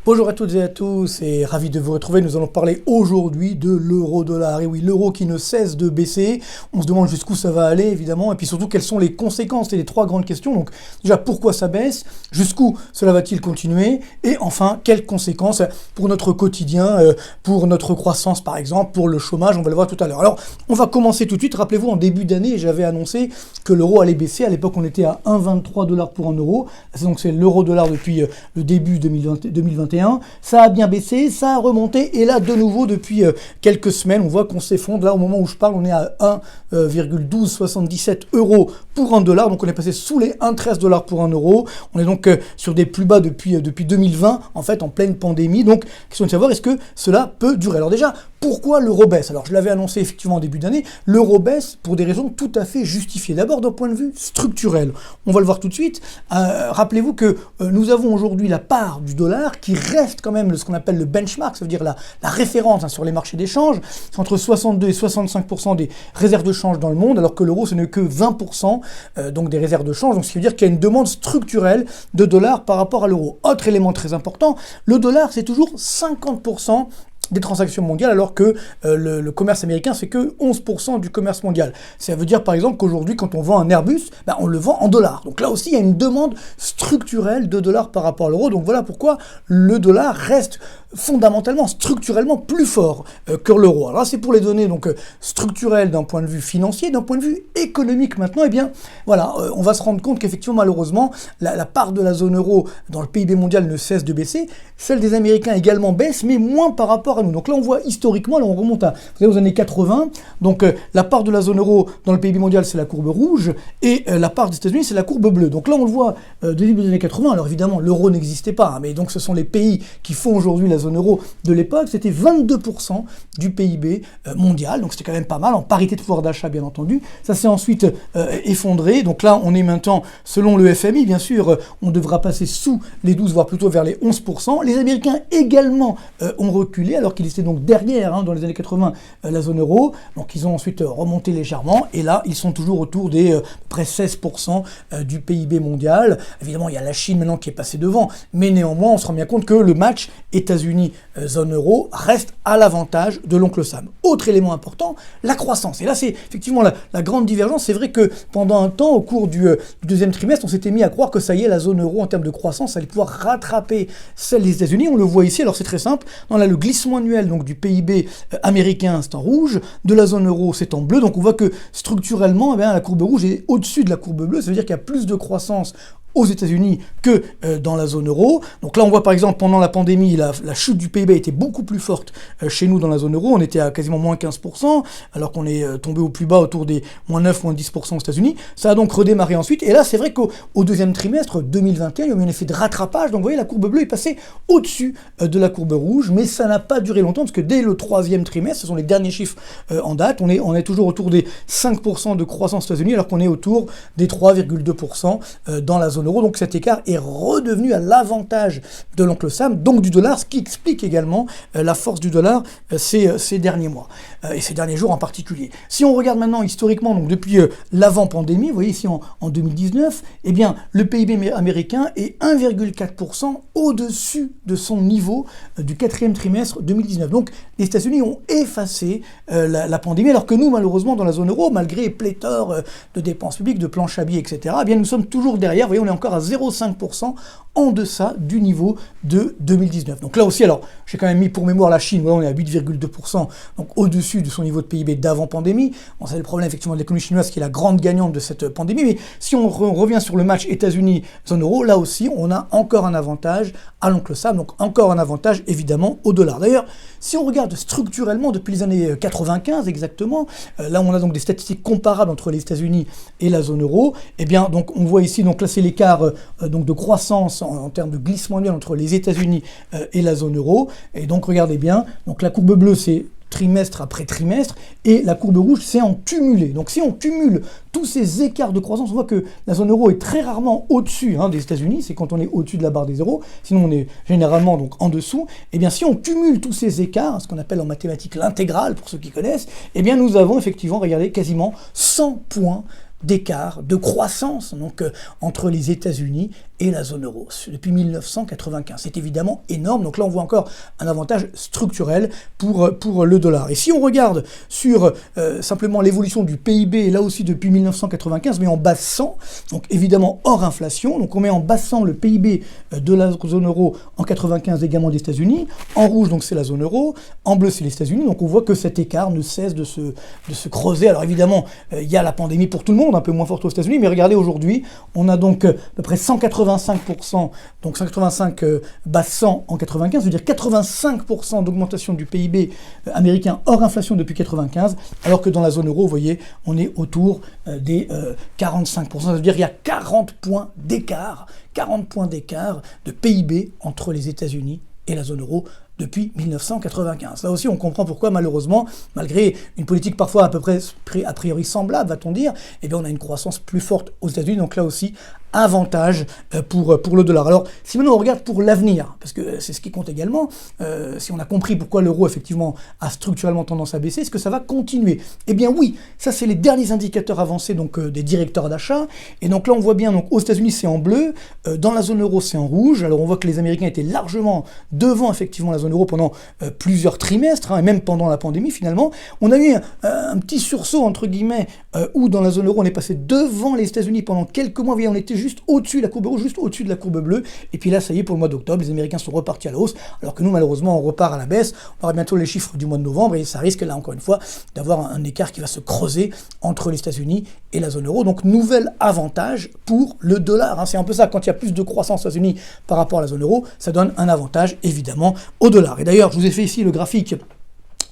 Bonjour à toutes et à tous et ravi de vous retrouver. Nous allons parler aujourd'hui de l'euro-dollar. Et oui, l'euro qui ne cesse de baisser. On se demande jusqu'où ça va aller évidemment et puis surtout quelles sont les conséquences. C'est les trois grandes questions. Donc déjà pourquoi ça baisse, jusqu'où cela va-t-il continuer et enfin quelles conséquences pour notre quotidien, pour notre croissance par exemple, pour le chômage. On va le voir tout à l'heure. Alors on va commencer tout de suite. Rappelez-vous en début d'année j'avais annoncé que l'euro allait baisser. À l'époque on était à 1,23 $ pour un euro. Donc c'est l'euro-dollar depuis le début 2021. Ça a bien baissé, ça a remonté, et là, de nouveau, depuis quelques semaines, on voit qu'on s'effondre. Là, au moment où je parle, on est à 1,1277 € pour un dollar, donc on est passé sous les 1,13 $ pour un euro. On est donc sur des plus bas depuis 2020, en fait, en pleine pandémie. Donc, question de savoir, est-ce que cela peut durer? Alors déjà, pourquoi l'euro baisse? Alors, je l'avais annoncé effectivement en début d'année, l'euro baisse pour des raisons tout à fait justifiées. D'abord, d'un point de vue structurel. On va le voir tout de suite. Rappelez-vous que nous avons aujourd'hui la part du dollar qui reste quand même ce qu'on appelle le benchmark, ça veut dire la référence sur les marchés d'échange. C'est entre 62 et 65% des réserves de change dans le monde, alors que l'euro, ce n'est que 20% donc des réserves de change. Donc, ce qui veut dire qu'il y a une demande structurelle de dollars par rapport à l'euro. Autre élément très important, le dollar, c'est toujours 50% des transactions mondiales, alors que le commerce américain, c'est que 11% du commerce mondial. Ça veut dire, par exemple, qu'aujourd'hui, quand on vend un Airbus, on le vend en dollars. Donc là aussi, il y a une demande structurelle de dollars par rapport à l'euro. Donc voilà pourquoi le dollar reste fondamentalement, structurellement plus fort que l'euro. Alors là, c'est pour les données donc structurelles d'un point de vue financier, d'un point de vue économique maintenant. Eh bien, voilà, on va se rendre compte qu'effectivement, malheureusement, la part de la zone euro dans le PIB mondial ne cesse de baisser. Celle des Américains également baisse, mais moins par rapport à nous. Donc là, on voit historiquement, là, on remonte aux années 80. Donc la part de la zone euro dans le PIB mondial, c'est la courbe rouge, et la part des États-Unis, c'est la courbe bleue. Donc là, on le voit début des années 80. Alors évidemment, l'euro n'existait pas, mais donc ce sont les pays qui font aujourd'hui la zone euro de l'époque. C'était 22% du PIB mondial, donc c'était quand même pas mal, en parité de pouvoir d'achat bien entendu. Ça s'est ensuite effondré, donc là on est maintenant, selon le FMI bien sûr, on devra passer sous les 12, voire plutôt vers les 11%. Les Américains également ont reculé, alors qu'ils étaient donc derrière dans les années 80 la zone euro, donc ils ont ensuite remonté légèrement, et là ils sont toujours autour des près 16% du PIB mondial. Évidemment il y a la Chine maintenant qui est passée devant, mais néanmoins on se rend bien compte que le match États-Unis zone euro reste à l'avantage de l'oncle Sam. Autre élément important, la croissance. Et là, c'est effectivement la grande divergence. C'est vrai que pendant un temps, au cours du deuxième trimestre, on s'était mis à croire que ça y est, la zone euro en termes de croissance allait pouvoir rattraper celle des États-Unis. On le voit ici. Alors c'est très simple. On a le glissement annuel donc du PIB américain, c'est en rouge, de la zone euro, c'est en bleu. Donc on voit que structurellement, la courbe rouge est au-dessus de la courbe bleue. Ça veut dire qu'il y a plus de croissance aux États-Unis que dans la zone euro. Donc là, on voit par exemple pendant la pandémie, la chute du PIB était beaucoup plus forte chez nous dans la zone euro. On était à quasiment moins 15%, alors qu'on est tombé au plus bas autour des moins 9, moins 10% aux États-Unis. Ça a donc redémarré ensuite. Et là, c'est vrai qu'au deuxième trimestre 2021, il y a eu un effet de rattrapage. Donc vous voyez, la courbe bleue est passée au-dessus de la courbe rouge, mais ça n'a pas duré longtemps, parce que dès le troisième trimestre, ce sont les derniers chiffres en date, on est toujours autour des 5% de croissance aux États-Unis, alors qu'on est autour des 3,2% dans la zone euro. Donc cet écart est redevenu à l'avantage de l'oncle Sam, donc du dollar, ce qui explique également la force du dollar ces derniers mois et ces derniers jours en particulier. Si on regarde maintenant historiquement, donc depuis l'avant-pandémie, vous voyez ici en 2019, eh bien le PIB américain est 1,4% au-dessus de son niveau du quatrième trimestre 2019. Donc les États-Unis ont effacé la pandémie, alors que nous, malheureusement, dans la zone euro, malgré pléthore de dépenses publiques, de planches à billets, etc., eh bien nous sommes toujours derrière. Vous voyez, on est encore à 0,5% en deçà du niveau de 2019. Donc là aussi, alors j'ai quand même mis pour mémoire la Chine, on est à 8,2%, donc au-dessus de son niveau de PIB d'avant-pandémie. Bon, c'est le problème effectivement de l'économie chinoise qui est la grande gagnante de cette pandémie, mais si on revient sur le match États-Unis-zone euro, là aussi on a encore un avantage à l'oncle Sam, donc encore un avantage évidemment au dollar. D'ailleurs, si on regarde structurellement depuis les années 95 exactement, là on a donc des statistiques comparables entre les États-Unis et la zone euro, et bien donc on voit ici, donc là c'est l'écart donc de croissance en termes de glissement annuel entre les États-Unis et la zone euro. Et donc regardez bien, donc la courbe bleue c'est trimestre après trimestre, et la courbe rouge c'est en cumulé. Donc si on cumule tous ces écarts de croissance, on voit que la zone euro est très rarement au-dessus des États-Unis, c'est quand on est au-dessus de la barre des zéros, sinon on est généralement donc en dessous. Et bien si on cumule tous ces écarts, ce qu'on appelle en mathématiques l'intégrale pour ceux qui connaissent, et bien nous avons effectivement, regardez, quasiment 100 points d'écart, de croissance donc, entre les États-Unis et la zone euro depuis 1995. C'est évidemment énorme. Donc là, on voit encore un avantage structurel pour le dollar. Et si on regarde sur simplement l'évolution du PIB, là aussi depuis 1995, mais en base 100, donc évidemment hors inflation. Donc on met en base 100 le PIB de la zone euro en 95 également des États-Unis. En rouge, donc c'est la zone euro. En bleu, c'est les États-Unis. Donc on voit que cet écart ne cesse de se creuser. Alors évidemment, il y a la pandémie pour tout le monde, un peu moins forte aux États-Unis, mais regardez aujourd'hui, on a donc à peu près 185%, donc 185 base 100 en 95, veut dire 85% d'augmentation du PIB américain hors inflation depuis 95, alors que dans la zone euro, vous voyez, on est autour des 45%. Ça veut dire qu'il y a 40 points d'écart de PIB entre les États-Unis et la zone euro depuis 1995. Là aussi, on comprend pourquoi, malheureusement, malgré une politique parfois à peu près a priori semblable, va-t-on dire, eh bien, on a une croissance plus forte aux États-Unis. Donc là aussi, avantage pour le dollar. Alors, si maintenant on regarde pour l'avenir, parce que c'est ce qui compte également, si on a compris pourquoi l'euro, effectivement, a structurellement tendance à baisser, est-ce que ça va continuer? Eh bien oui, ça c'est les derniers indicateurs avancés donc des directeurs d'achat. Et donc là, on voit bien, donc aux États-Unis, c'est en bleu, dans la zone euro, c'est en rouge. Alors on voit que les Américains étaient largement devant, effectivement, la zone euro pendant plusieurs trimestres, et même pendant la pandémie, finalement. On a eu un petit sursaut, entre guillemets, où dans la zone euro, on est passé devant les États-Unis pendant quelques mois, on était juste au-dessus de la courbe rouge, juste au-dessus de la courbe bleue. Et puis là, ça y est, pour le mois d'octobre, les Américains sont repartis à la hausse, alors que nous, malheureusement, on repart à la baisse. On aura bientôt les chiffres du mois de novembre, et ça risque, là, encore une fois, d'avoir un écart qui va se creuser entre les États-Unis et la zone euro. Donc, nouvel avantage pour le dollar. C'est un peu ça, quand il y a plus de croissance aux États-Unis par rapport à la zone euro, ça donne un avantage, évidemment, au dollar. Et d'ailleurs, je vous ai fait ici le graphique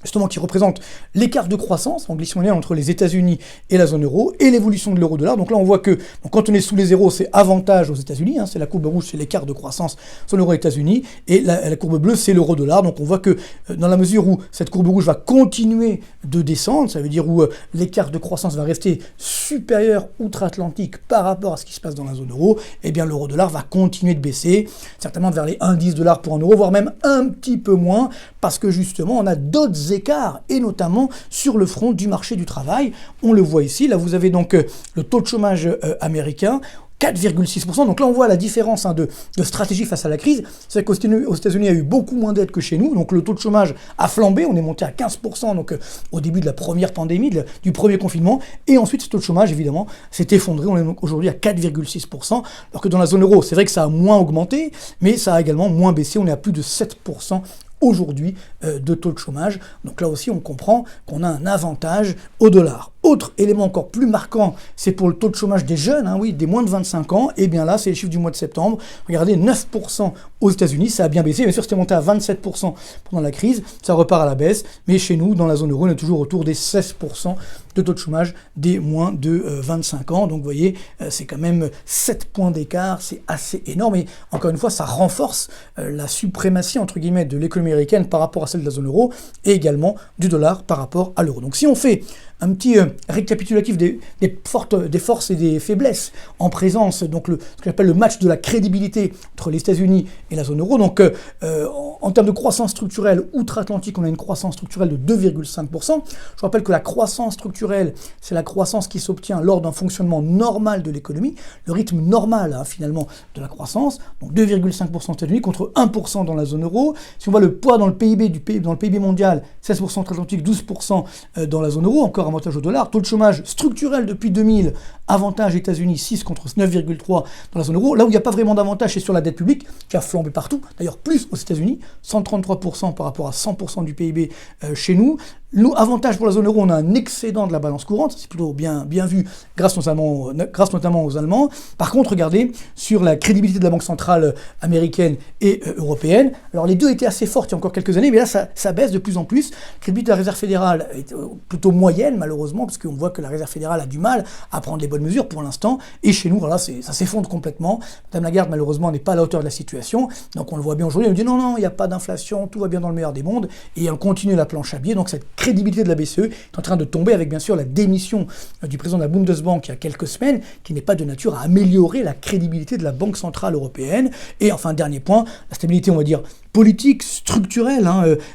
justement qui représente l'écart de croissance en glissant linéaire entre les États-Unis et la zone euro et l'évolution de l'euro-dollar. Donc là, on voit que donc, quand on est sous les zéros, c'est avantage aux États-Unis, c'est la courbe rouge, c'est l'écart de croissance sur l'euro États-Unis, et la courbe bleue, c'est l'euro-dollar. Donc on voit que dans la mesure où cette courbe rouge va continuer de descendre, ça veut dire où l'écart de croissance va rester supérieur outre-Atlantique par rapport à ce qui se passe dans la zone euro, eh bien l'euro-dollar va continuer de baisser, certainement vers les 1,10 $ pour un euro, voire même un petit peu moins, parce que justement, on a d'autres écarts, et notamment sur le front du marché du travail. On le voit ici, là vous avez donc le taux de chômage américain, 4,6%. Donc là, on voit la différence de stratégie face à la crise. C'est qu'aux États-Unis, il y a eu beaucoup moins d'aide que chez nous. Donc le taux de chômage a flambé. On est monté à 15% donc, au début de la première pandémie, du premier confinement. Et ensuite, ce taux de chômage, évidemment, s'est effondré. On est donc aujourd'hui à 4,6%. Alors que dans la zone euro, c'est vrai que ça a moins augmenté, mais ça a également moins baissé. On est à plus de 7% aujourd'hui de taux de chômage. Donc là aussi, on comprend qu'on a un avantage au dollar. Autre élément encore plus marquant, c'est pour le taux de chômage des jeunes, oui, des moins de 25 ans. Et bien là, c'est les chiffres du mois de septembre. Regardez, 9% aux États-Unis, ça a bien baissé. Bien sûr, c'était monté à 27% pendant la crise. Ça repart à la baisse. Mais chez nous, dans la zone euro, on est toujours autour des 16% de taux de chômage des moins de 25 ans. Donc, vous voyez, c'est quand même 7 points d'écart. C'est assez énorme. Et encore une fois, ça renforce la suprématie, entre guillemets, de l'économie américaine par rapport à celle de la zone euro et également du dollar par rapport à l'euro. Donc, si on fait un petit récapitulatif des forces et des faiblesses en présence, donc ce que j'appelle le match de la crédibilité entre les États-Unis et la zone euro. Donc en termes de croissance structurelle outre-Atlantique, on a une croissance structurelle de 2,5%. Je rappelle que la croissance structurelle, c'est la croissance qui s'obtient lors d'un fonctionnement normal de l'économie, le rythme normal finalement de la croissance, donc 2,5% aux États-Unis contre 1% dans la zone euro. Si on voit le poids dans le PIB dans le PIB mondial, 16% outre-Atlantique, 12% dans la zone euro, encore avantage au dollar. Taux de chômage structurel depuis 2000, avantage États-Unis 6 contre 9,3 dans la zone euro. Là où il n'y a pas vraiment d'avantage, c'est sur la dette publique qui a flambé partout. D'ailleurs, plus aux États-Unis, 133% par rapport à 100% du PIB chez nous. Nous, avantage pour la zone euro, on a un excédent de la balance courante, c'est plutôt bien vu grâce notamment aux Allemands. Par contre, regardez, sur la crédibilité de la Banque centrale américaine et européenne, alors les deux étaient assez fortes il y a encore quelques années, mais là ça baisse de plus en plus. La crédibilité de la Réserve fédérale est plutôt moyenne, malheureusement, parce qu'on voit que la Réserve fédérale a du mal à prendre les bonnes mesures pour l'instant, et chez nous, voilà, ça s'effondre complètement. Madame Lagarde, malheureusement, n'est pas à la hauteur de la situation, donc on le voit bien aujourd'hui, elle nous dit non, il n'y a pas d'inflation, tout va bien dans le meilleur des mondes, et elle continue la planche à billets, donc cette crédibilité de la BCE est en train de tomber avec bien sûr la démission du président de la Bundesbank il y a quelques semaines, qui n'est pas de nature à améliorer la crédibilité de la Banque Centrale Européenne. Et enfin, dernier point, la stabilité, on va dire, politique, structurelle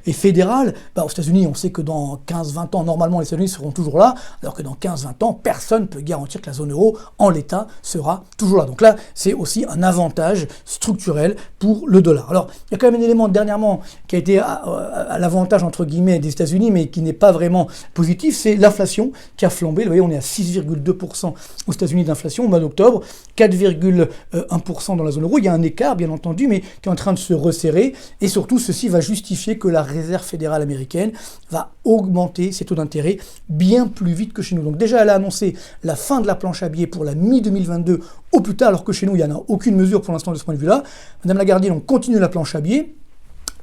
et fédérale. Aux États-Unis, on sait que dans 15-20 ans, normalement, les États-Unis seront toujours là, alors que dans 15-20 ans, personne ne peut garantir que la zone euro, en l'état, sera toujours là. Donc là, c'est aussi un avantage structurel pour le dollar. Alors, il y a quand même un élément dernièrement qui a été à l'avantage, entre guillemets, des États-Unis, mais qui n'est pas vraiment positif, c'est l'inflation qui a flambé. Vous voyez, on est à 6,2% aux États-Unis d'inflation au mois d'octobre, 4,1% dans la zone euro. Il y a un écart, bien entendu, mais qui est en train de se resserrer. Et surtout, ceci va justifier que la Réserve fédérale américaine va augmenter ses taux d'intérêt bien plus vite que chez nous. Donc déjà, elle a annoncé la fin de la planche à billets pour la mi-2022 au plus tard, alors que chez nous, il n'y en a aucune mesure pour l'instant de ce point de vue-là. Madame Lagarde, on continue la planche à billets.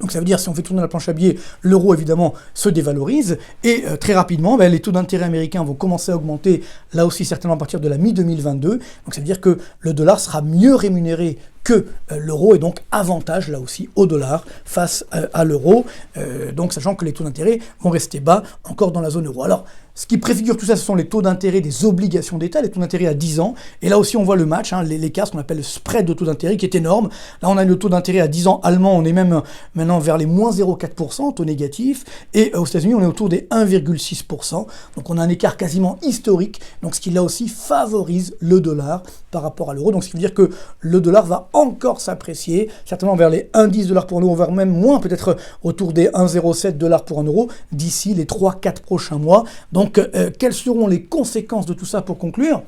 Donc ça veut dire, si on fait tourner la planche à billets, l'euro évidemment se dévalorise, et très rapidement, les taux d'intérêt américains vont commencer à augmenter, là aussi certainement à partir de la mi-2022, donc ça veut dire que le dollar sera mieux rémunéré que l'euro, et donc avantage là aussi au dollar face à l'euro, donc sachant que les taux d'intérêt vont rester bas encore dans la zone euro. Alors, ce qui préfigure tout ça, ce sont les taux d'intérêt des obligations d'État, les taux d'intérêt à 10 ans. Et là aussi, on voit le match, l'écart, ce qu'on appelle le spread de taux d'intérêt, qui est énorme. Là, on a le taux d'intérêt à 10 ans allemand, on est même maintenant vers les moins 0,4%, taux négatif. Et aux États-Unis, on est autour des 1,6%. Donc, on a un écart quasiment historique. Donc, ce qui là aussi favorise le dollar par rapport à l'euro. Donc, ce qui veut dire que le dollar va encore s'apprécier, certainement vers les 1,10$ pour un euro, voire même moins, peut-être autour des 1,07$ pour un euro d'ici les 3-4 prochains mois. Donc, quelles seront les conséquences de tout ça pour conclure?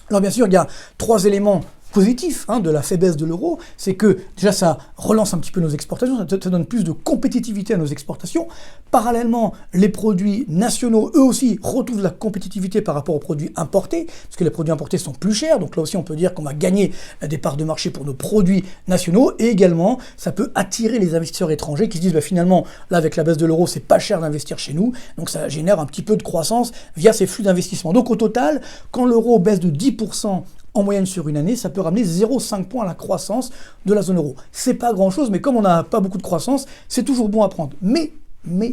Alors, bien sûr, il y a 3 éléments positif de la faiblesse de l'euro, c'est que déjà ça relance un petit peu nos exportations, ça donne plus de compétitivité à nos exportations. Parallèlement, les produits nationaux, eux aussi, retrouvent de la compétitivité par rapport aux produits importés, parce que les produits importés sont plus chers, donc là aussi on peut dire qu'on va gagner des parts de marché pour nos produits nationaux, et également ça peut attirer les investisseurs étrangers qui se disent finalement, là avec la baisse de l'euro, c'est pas cher d'investir chez nous, donc ça génère un petit peu de croissance via ces flux d'investissement. Donc au total, quand l'euro baisse de 10% en moyenne sur une année, ça peut ramener 0,5 points à la croissance de la zone euro. C'est pas grand-chose, mais comme on n'a pas beaucoup de croissance, c'est toujours bon à prendre. Mais,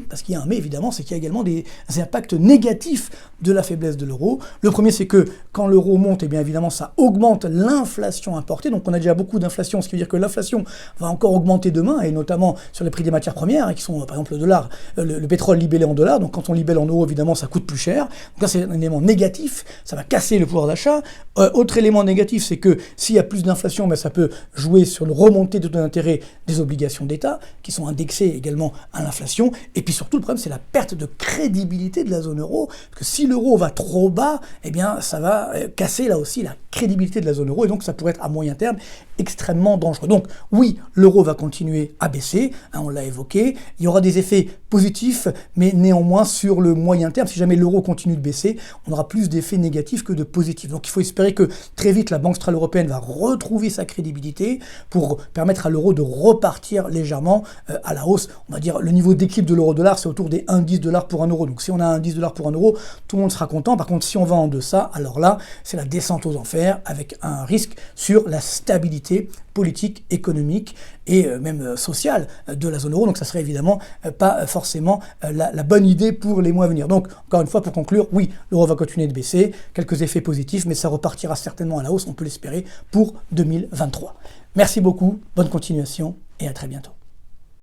parce qu'il y a un mais évidemment, c'est qu'il y a également des impacts négatifs de la faiblesse de l'euro. Le premier, c'est que quand l'euro monte, bien évidemment, ça augmente l'inflation importée. Donc on a déjà beaucoup d'inflation, ce qui veut dire que l'inflation va encore augmenter demain, et notamment sur les prix des matières premières, qui sont par exemple le dollar, le pétrole libellé en dollars. Donc quand on libelle en euros, évidemment, ça coûte plus cher. Donc là, c'est un élément négatif, ça va casser le pouvoir d'achat. Autre élément négatif, c'est que s'il y a plus d'inflation, ça peut jouer sur une remontée de taux d'intérêt des obligations d'État, qui sont indexées également à l'inflation. Et puis surtout, le problème, c'est la perte de crédibilité de la zone euro, parce que si l'euro va trop bas, ça va casser là aussi la crédibilité de la zone euro, et donc ça pourrait être à moyen terme extrêmement dangereux. Donc oui, l'euro va continuer à baisser, on l'a évoqué, il y aura des effets positifs, mais néanmoins sur le moyen terme, si jamais l'euro continue de baisser, on aura plus d'effets négatifs que de positifs. Donc il faut espérer que très vite la Banque centrale européenne va retrouver sa crédibilité pour permettre à l'euro de repartir légèrement à la hausse. On va dire le niveau d'équilibre de l'euro-dollar, c'est autour des 1,10$ pour un euro. Donc si on a 1,10$ pour un euro, tout le monde sera content. Par contre, si on va en deçà, alors là, c'est la descente aux enfers avec un risque sur la stabilité politique, économique et même sociale de la zone euro. Donc ça serait évidemment pas forcément la bonne idée pour les mois à venir. Donc encore une fois, pour conclure, oui, l'euro va continuer de baisser, quelques effets positifs, mais ça repartira certainement à la hausse, on peut l'espérer, pour 2023. Merci beaucoup, bonne continuation et à très bientôt.